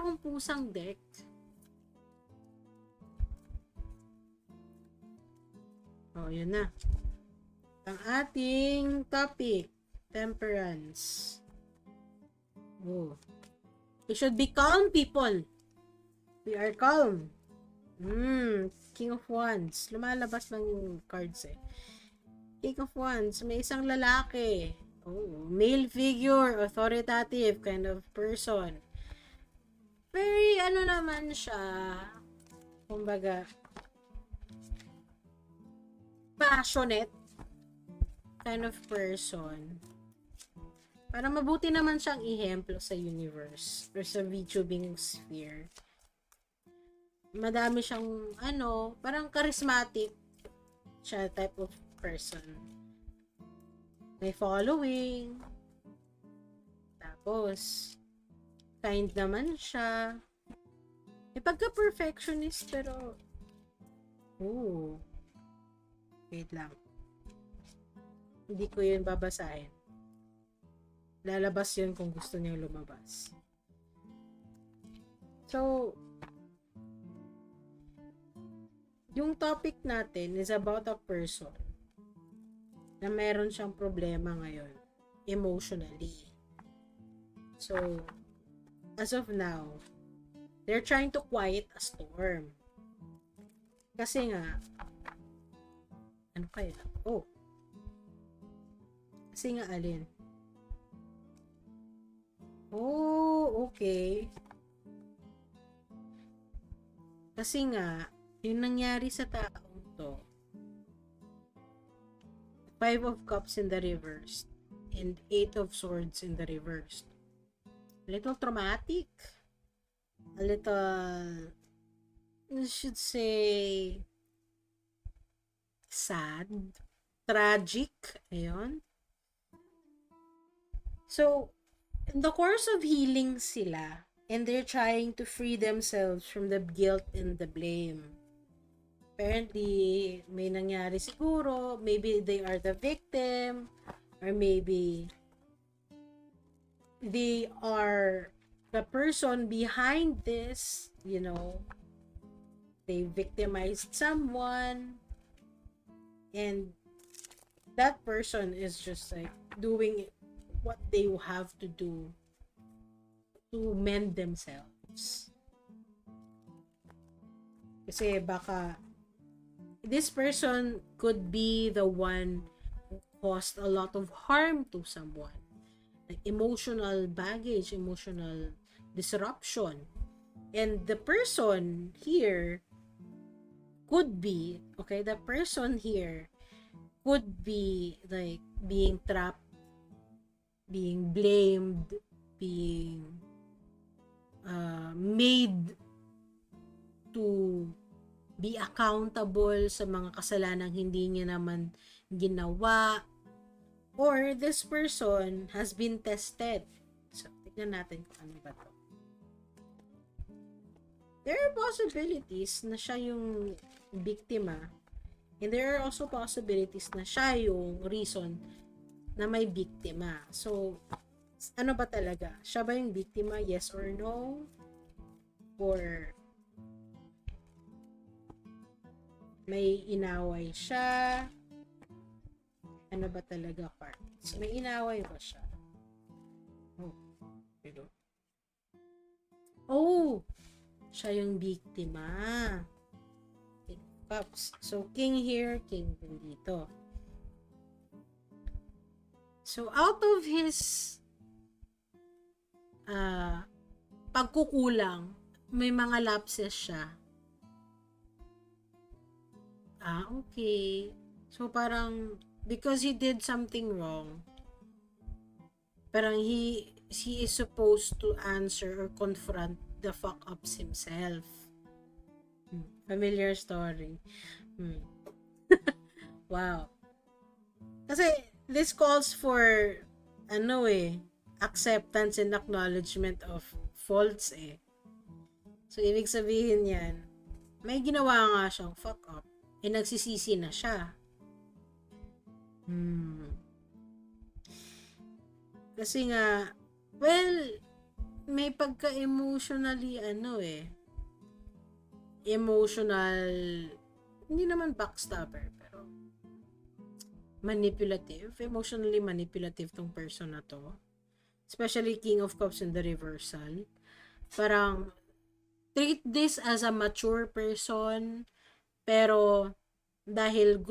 akong pusang deck. Oh, yun na. Ang ating topic, temperance. Oh. We should be calm, people. We are calm. King of Wands. Lumalabas ng cards eh. King of Wands. May isang lalaki. Oh, male figure, authoritative kind of person. Very, naman siya. Kumbaga, passionate kind of person. Para mabuti naman siyang ihemplo sa universe or sa VTubing sphere. Madami siyang, parang charismatic siya type of person. May following. Tapos, kind naman siya. May pagka-perfectionist pero, wait lang. Hindi ko yun babasahin. Lalabas yun kung gusto niyang lumabas. So, yung topic natin is about a person na meron siyang problema ngayon emotionally. So, as of now, they're trying to quiet a storm. Kasi nga, kaya? Kasi nga alin? Okay. Kasi nga, yung nangyari sa taong to, 5 of Cups in the reverse and 8 of Swords in the reverse. A little traumatic. A little, I should say, sad. Tragic. Ayun. So, in the course of healing sila, and they're trying to free themselves from the guilt and the blame. Apparently, may nangyari siguro. Maybe they are the victim. Or maybe they are the person behind this. They victimized someone. And that person is just like doing what they have to do to mend themselves. Kasi baka this person could be the one who caused a lot of harm to someone. Like emotional baggage, emotional disruption. And the person here could be, the person here could be like being trapped, being blamed, being made to be accountable sa mga kasalanang hindi niya naman ginawa, or this person has been tested. So, tignan natin kung ano ba to. There are possibilities na siya yung biktima, and there are also possibilities na siya yung reason na may biktima. So, ano ba talaga? Siya ba yung biktima? Yes or no? Or may inaway siya? Ano ba talaga parts? May inaway ba siya? Siya yung biktima. King of Cups. So, king here, king din dito. So, out of his pagkukulang, may mga lapses siya. Okay. So, parang, because he did something wrong, parang he is supposed to answer or confront the fuck-ups himself. Familiar story. Wow. Kasi, this calls for, acceptance and acknowledgement of faults So, ibig sabihin yan, may ginawa nga siyang fuck up, nagsisisi na siya. Kasi nga, well, may pagka-emotionally, emotional, hindi naman backstabber, pero manipulative, emotionally manipulative tong person na to. Especially King of Cups in the reversal. Parang, treat this as a mature person, pero dahil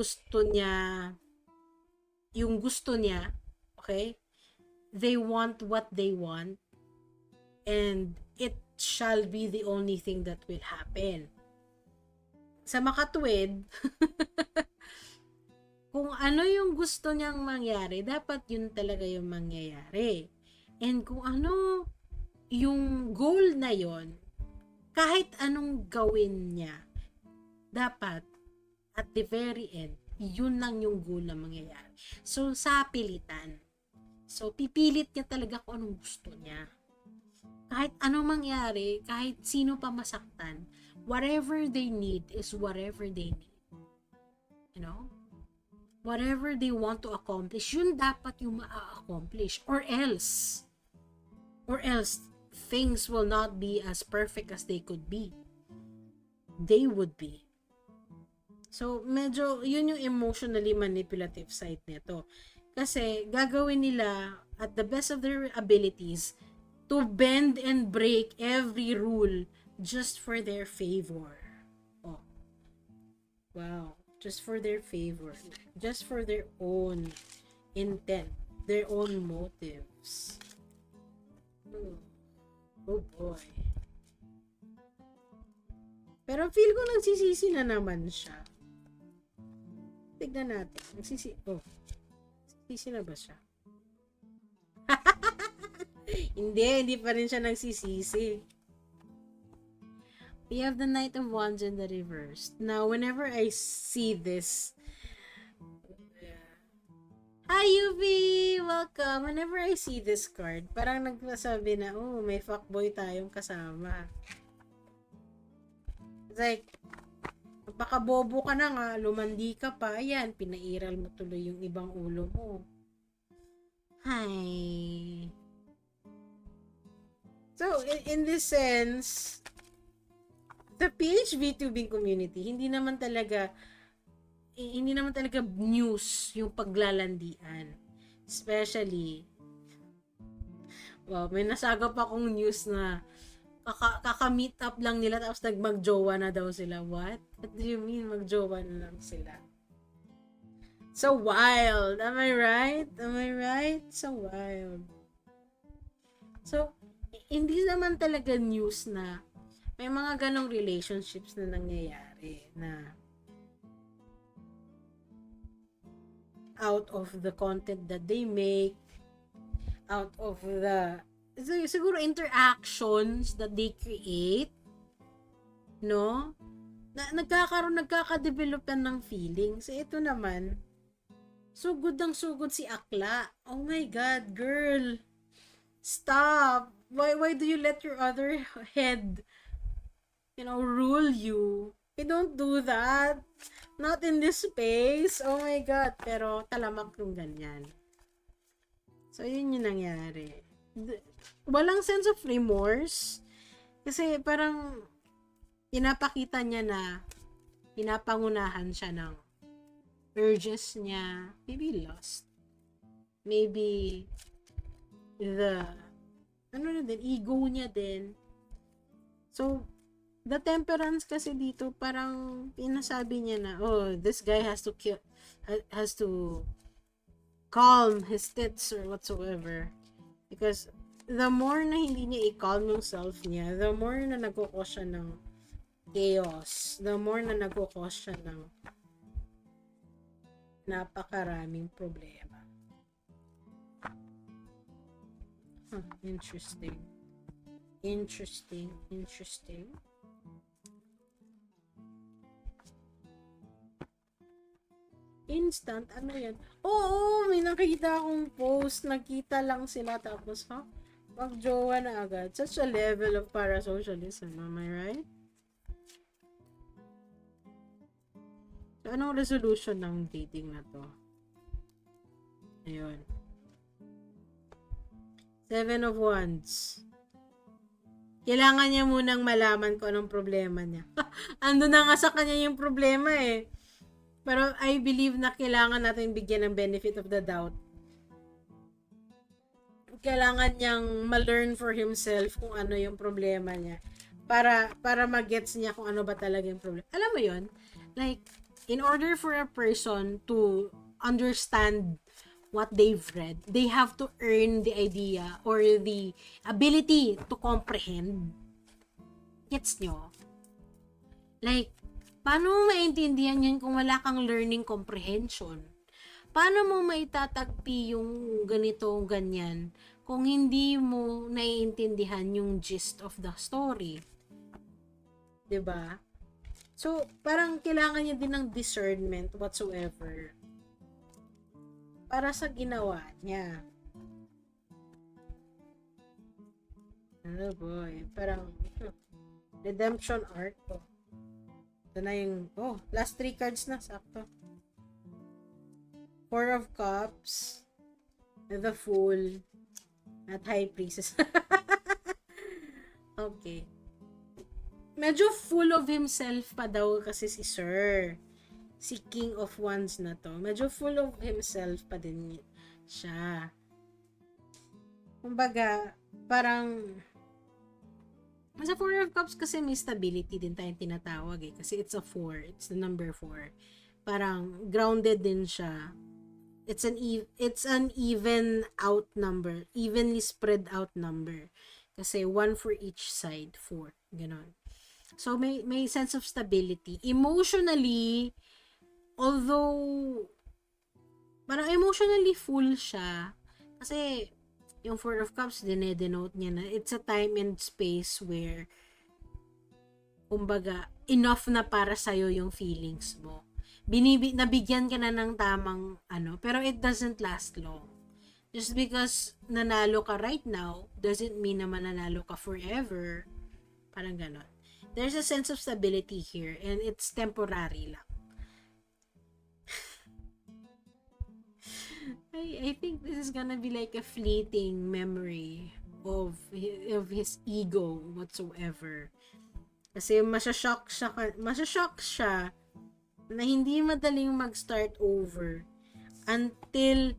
yung gusto niya, okay? They want what they want, and it shall be the only thing that will happen. Sa makatwid, kung ano yung gusto niyang mangyari, dapat yun talaga yung mangyayari. And kung ano yung goal na yon, kahit anong gawin niya, dapat at the very end, yun lang yung goal na mangyayari. So, sa pilitan. So, pipilit niya talaga kung anong gusto niya. Kahit anong mangyari, kahit sino pa masaktan, whatever they need is whatever they need. You know? Whatever they want to accomplish, yun dapat yung ma-accomplish. Or else, things will not be as perfect as they could be. They would be. So, medyo, yun yung emotionally manipulative side nito. Kasi, gagawin nila at the best of their abilities to bend and break every rule just for their favor. Oh. Wow. Just for their favor. Just for their own intent. Their own motives. Oh boy. Pero feel ko nagsisisi na naman siya. Tignan natin. Nagsisisi na ba siya? Hindi pa rin siya nagsisisi. We have the Knight of Wands in the reverse. Now, whenever I see this, hi Yubi! Welcome! Whenever I see this card, parang nagsasabi na, oh, may fuckboy tayong kasama. It's like, baka bobo ka na nga, lumandi ka pa, ayan, pinairal mo tuloy yung ibang ulo mo. Hi! So, in this sense, the PH VTubing community, hindi naman talaga news yung paglalandian. Especially, may nasagap akong news na kaka-meet up lang nila tapos nagmagjowa na daw sila. What? What do you mean magjowa na lang sila? So wild. Am I right? So wild. So, hindi naman talaga news na may mga ganong relationships na nangyayari na out of the content that they make, out of the siguro interactions that they create, no? Nagkaka-develop ng feelings. Ito naman, so good si Akla. Oh my God, girl. Stop. Why do you let your other head, rule you? You don't do that. Not in this space. Oh my God. Pero talamak yung ganyan. So, yun yung nangyari. Walang sense of remorse. Kasi parang pinapakita niya na pinapangunahan siya ng urges niya. Maybe lust. Maybe the ego niya din. So, the temperance kasi dito, parang pinasabi niya na, oh, this guy has to calm his tits or whatsoever. Because the more na hindi niya i-calm yung self niya, the more na nagkukos siya ng chaos. The more na nagkukos siya ng napakaraming problema. Interesting. Instant, ano yan? Oo, may nakita akong post, nakita lang sila tapos, magjowa na agad. Such a level of parasocialism, am I right? So, anong resolution ng dating na to? Ayun. 7 of Wands. Kailangan niya munang malaman kung anong problema niya. Ando na nga sa kanya yung problema eh. Pero I believe na kailangan natin bigyan ng benefit of the doubt. Kailangan niyang ma-learn for himself kung ano yung problema niya. Para mag-gets niya kung ano ba talaga yung problema. Alam mo yon, like, in order for a person to understand what they've read, they have to earn the idea or the ability to comprehend. Gets nyo? Like, paano mo maintindihan yan kung wala kang learning comprehension? Paano mo maitatagpi yung ganito, ganyan, kung hindi mo naiintindihan yung gist of the story? 'Di ba? So, parang kailangan niya din ng discernment whatsoever para sa ginawa niya. Oh boy, parang redemption arc to. Ito na yung, last 3 cards na, sakto. 4 of Cups, the Fool, at High Priestess. Okay. Medyo full of himself pa daw kasi si Sir. Si King of Wands na to. Medyo full of himself pa din siya. Kumbaga, parang sa 4 of Cups kasi may stability din tayong tinatawag eh. Kasi it's a 4. It's the number 4. Parang grounded din siya. It's an even out number. Evenly spread out number. Kasi 1 for each side. 4. Ganon. So, may sense of stability. Emotionally, although, parang emotionally full siya. Kasi, yung 4 of Cups, dinedenote niya na it's a time and space where, kumbaga, enough na para sa'yo yung feelings mo. Nabigyan ka na ng tamang, pero it doesn't last long. Just because nanalo ka right now, doesn't mean na mananalo ka forever. Parang ganon. There's a sense of stability here and it's temporary lang. I think this is gonna be like a fleeting memory of his ego whatsoever. Kasi masashock siya na hindi madaling mag-start over until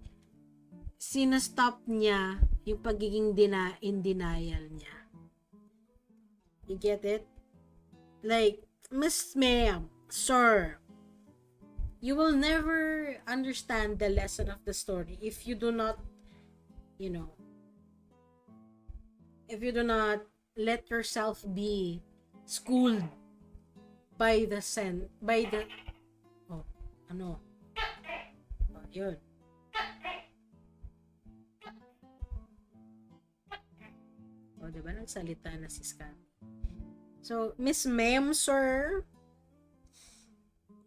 sinastop niya yung pagiging in denial niya. You get it? Like, Miss Ma'am, Sir, you will never understand the lesson of the story if you do not, let yourself be schooled by the yun. Diba? Nagsalita na si Scott. So, Miss Ma'am, Sir,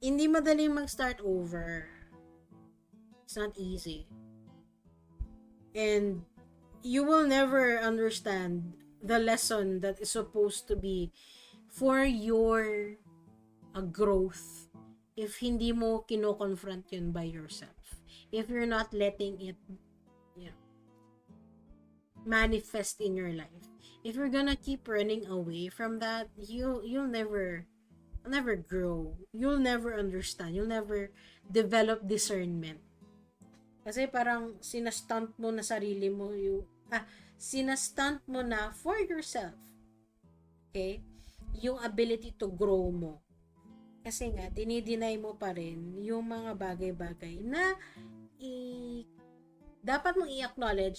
hindi madaling mag-start over. It's not easy. And you will never understand the lesson that is supposed to be for your growth if hindi mo kino-confront yun by yourself. If you're not letting it manifest in your life. If you're gonna keep running away from that, you'll never grow. You'll never understand. You'll never develop discernment. Kasi parang sinastunt mo na sarili mo sinastunt mo na for yourself. Okay? Yung ability to grow mo. Kasi nga, dinideny mo pa rin yung mga bagay-bagay na dapat mong i-acknowledge